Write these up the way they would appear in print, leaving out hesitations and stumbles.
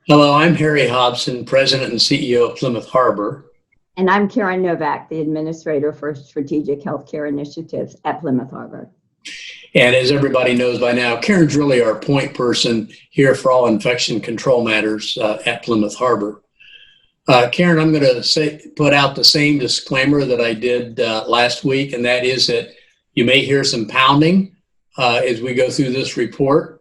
Hello, I'm Harry Hobson, President and CEO of Plymouth Harbor. And I'm Karen Novak, the Administrator for Strategic Healthcare Initiatives at Plymouth Harbor. And as everybody knows by now, Karen's really our point person here for all infection control matters at Plymouth Harbor. Karen, I'm going to put out the same disclaimer that I did last week, and that is that you may hear some pounding as we go through this report.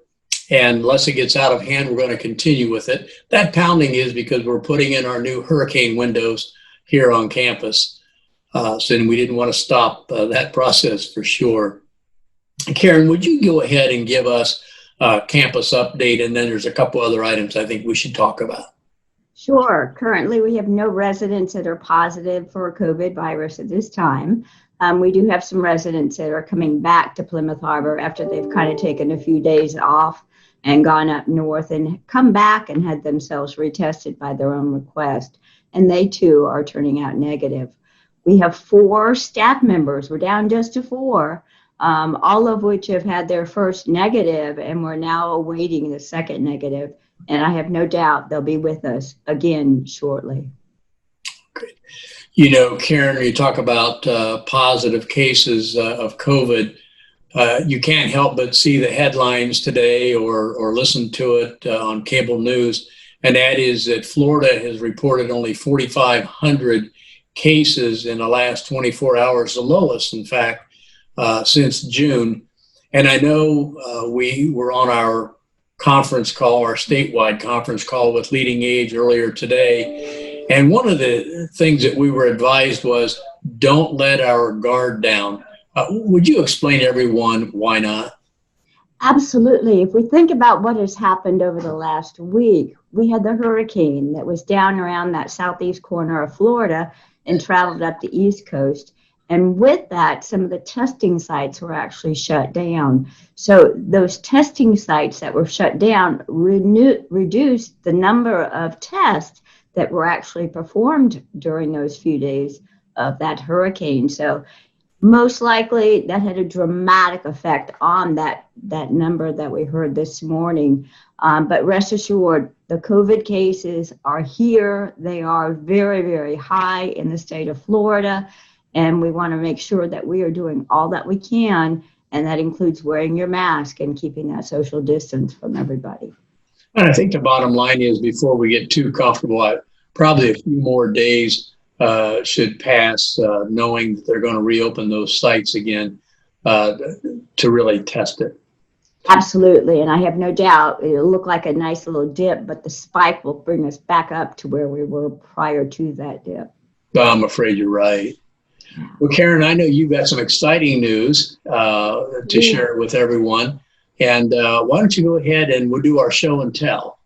And unless it gets out of hand, we're going to continue with it. That pounding is because we're putting in our new hurricane windows here on campus. So we didn't want to stop that process for sure. Karen, would you go ahead and give us a campus update? And then there's a couple other items I think we should talk about. Sure. Currently, we have no residents that are positive for COVID virus at this time. We do have some residents that are coming back to Plymouth Harbor after they've kind of taken a few days off and gone up north and come back and had themselves retested by their own request. And they too are turning out negative. We have 4 staff members. We're down just to 4, all of which have had their first negative, and we're now awaiting the second negative. And I have no doubt they'll be with us again shortly. Great. You know, Karen, you talk about positive cases of COVID. You can't help but see the headlines today or listen to it on cable news. And that is that Florida has reported only 4,500 cases in the last 24 hours, the lowest, in fact, since June. And I know we were on our conference call, our statewide conference call with Leading Age earlier today. And one of the things that we were advised was don't let our guard down. Would you explain to everyone why not? Absolutely. If we think about what has happened over the last week, we had the hurricane that was down around that southeast corner of Florida and traveled up the East Coast. And with that, some of the testing sites were actually shut down. So those testing sites that were shut down reduced the number of tests that were actually performed during those few days of that hurricane. So most likely that had a dramatic effect on that number that we heard this morning. But rest assured, the COVID cases are here. They are very, very high in the state of Florida. And we want to make sure that we are doing all that we can. And that includes wearing your mask and keeping that social distance from everybody. And I think the bottom line is before we get too comfortable, probably a few more days should pass, knowing that they're going to reopen those sites again to really test it. Absolutely. And I have no doubt it'll look like a nice little dip, but the spike will bring us back up to where we were prior to that dip. I'm afraid you're right. Well, Karen, I know you've got some exciting news to share with everyone. And why don't you go ahead and we'll do our show and tell.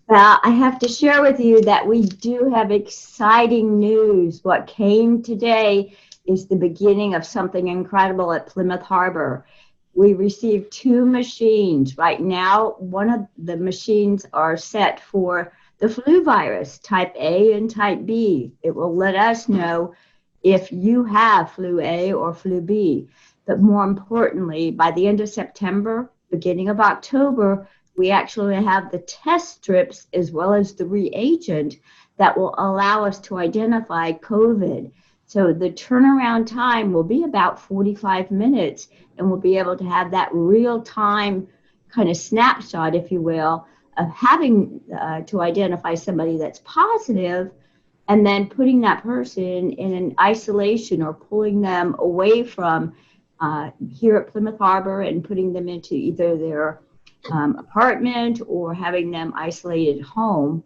Well, I have to share with you that we do have exciting news. What came today is the beginning of something incredible at Plymouth Harbor. We received 2 machines. Right now, one of the machines are set for the flu virus, type A and type B. It will let us know if you have flu A or flu B. But more importantly, by the end of September, beginning of October, we actually have the test strips as well as the reagent that will allow us to identify COVID. So the turnaround time will be about 45 minutes, and we'll be able to have that real-time kind of snapshot, if you will, of having to identify somebody that's positive and then putting that person in an isolation or pulling them away from here at Plymouth Harbor and putting them into either their apartment or having them isolated home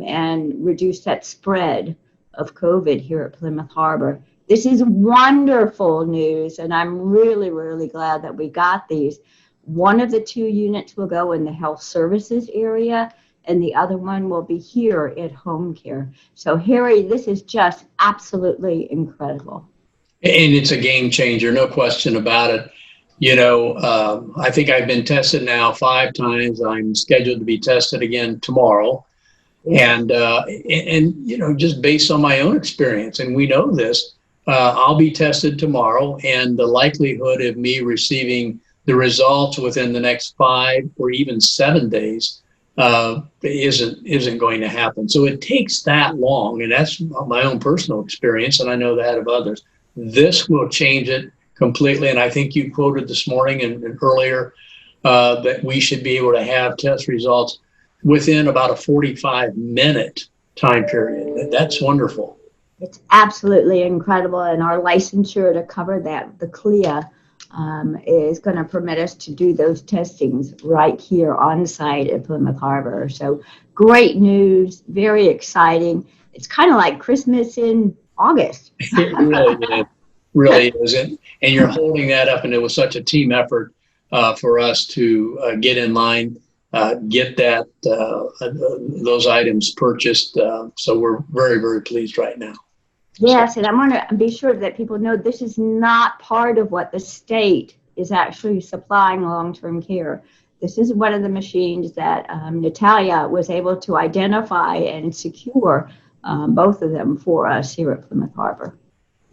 and reduce that spread of COVID here at Plymouth Harbor. This is wonderful news, and I'm really, really glad that we got these. One of the 2 units will go in the health services area, and the other one will be here at home care. So, Harry, this is just absolutely incredible. And it's a game changer, no question about it. You know, I think I've been tested now 5 times. I'm scheduled to be tested again tomorrow. And you know, just based on my own experience, and we know this, I'll be tested tomorrow, and the likelihood of me receiving the results within the next 5 or even 7 days isn't going to happen. So it takes that long, and that's my own personal experience, and I know that of others. This will change it completely, and I think you quoted this morning and earlier that we should be able to have test results within about a 45-minute time period. That's wonderful. It's absolutely incredible, and our licensure to cover that, the CLIA, is going to permit us to do those testings right here on site at Plymouth Harbor. So great news, very exciting. It's kind of like Christmas in August. It really is. And you're holding that up, and it was such a team effort for us to get in line, get that those items purchased. So we're very, very pleased right now. Yes, and I want to be sure that people know this is not part of what the state is actually supplying long-term care. This is one of the machines that Natalia was able to identify and secure both of them for us here at Plymouth Harbor.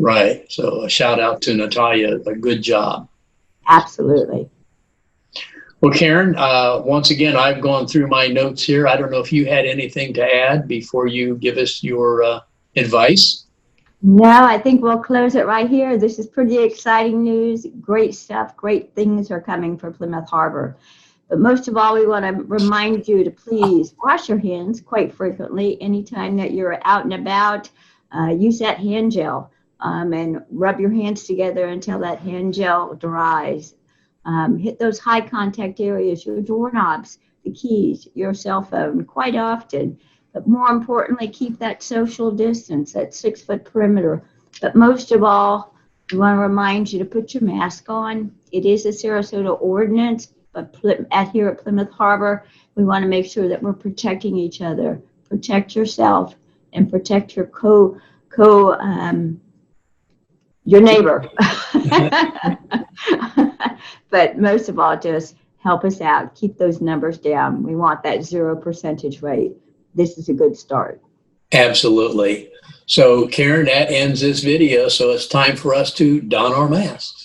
Right. So a shout out to Natalia. A good job. Absolutely. Well, Karen, once again, I've gone through my notes here. I don't know if you had anything to add before you give us your advice. No, I think we'll close it right here. This is pretty exciting news. Great stuff. Great things are coming for Plymouth Harbor. But most of all, we want to remind you to please wash your hands quite frequently. Anytime that you're out and about, use that hand gel and rub your hands together until that hand gel dries. Hit those high contact areas, your doorknobs, the keys, your cell phone quite often. But more importantly, keep that social distance, that 6-foot perimeter. But most of all, we want to remind you to put your mask on. It is a Sarasota ordinance, but here at Plymouth Harbor, we want to make sure that we're protecting each other. Protect yourself and protect your your neighbor. But most of all, just help us out. Keep those numbers down. We want that 0% rate. This is a good start. Absolutely. So Karen, that ends this video. So it's time for us to don our masks.